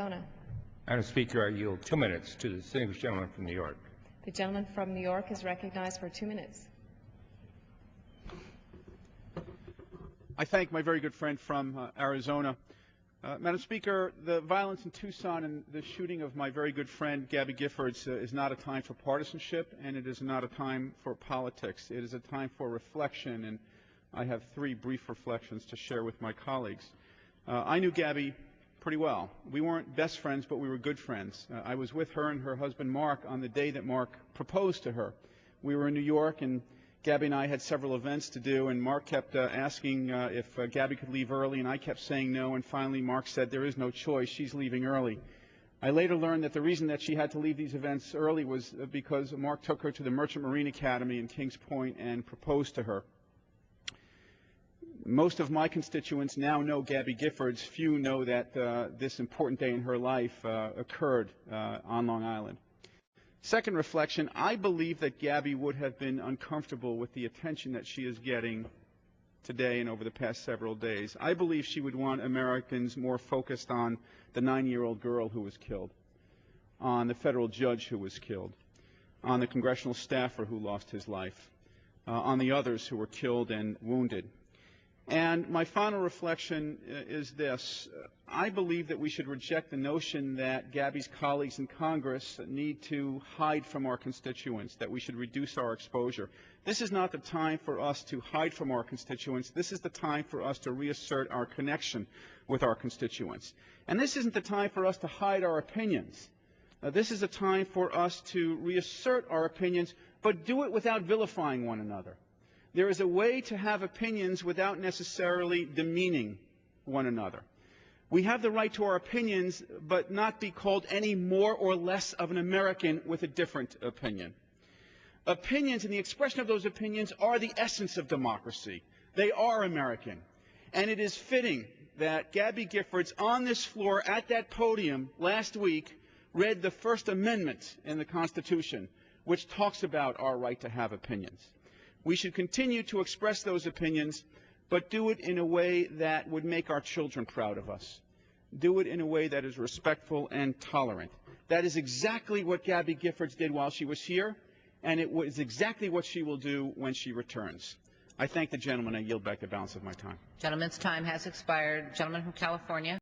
Arizona. Madam Speaker, I yield 2 minutes to the distinguished gentleman from New York. The gentleman from New York is recognized for 2 minutes. I thank my very good friend from Arizona. Madam Speaker, the violence in Tucson and the shooting of my very good friend Gabby Giffords is not a time for partisanship, and it is not a time for politics. It is a time for reflection, and I have 3 brief reflections to share with my colleagues. I knew Gabby pretty well. We weren't best friends, but we were good friends. I was with her and her husband Mark on the day that Mark proposed to her. We were in New York, and Gabby and I had several events to do, and Mark kept asking if Gabby could leave early, and I kept saying no, and finally Mark said there is no choice, she's leaving early. I later learned that the reason that she had to leave these events early was because Mark took her to the Merchant Marine Academy in Kings Point and proposed to her. Most of my constituents now know Gabby Giffords. Few know that this important day in her life occurred on Long Island. Second reflection, I believe that Gabby would have been uncomfortable with the attention that she is getting today and over the past several days. I believe she would want Americans more focused on the 9-year-old girl who was killed, on the federal judge who was killed, on the congressional staffer who lost his life, on the others who were killed and wounded. And my final reflection is this. I believe that we should reject the notion that Gabby's colleagues in Congress need to hide from our constituents, that we should reduce our exposure. This is not the time for us to hide from our constituents. This is the time for us to reassert our connection with our constituents. And this isn't the time for us to hide our opinions. This is a time for us to reassert our opinions, but do it without vilifying one another. There is a way to have opinions without necessarily demeaning one another. We have the right to our opinions, but not be called any more or less of an American with a different opinion. Opinions and the expression of those opinions are the essence of democracy. They are American. And it is fitting that Gabby Giffords on this floor at that podium last week read the First Amendment in the Constitution, which talks about our right to have opinions. We should continue to express those opinions, but do it in a way that would make our children proud of us. Do it in a way that is respectful and tolerant. That is exactly what Gabby Giffords did while she was here, and it was exactly what she will do when she returns. I thank the gentleman. I yield back the balance of my time. Gentleman's time has expired. Gentleman from California.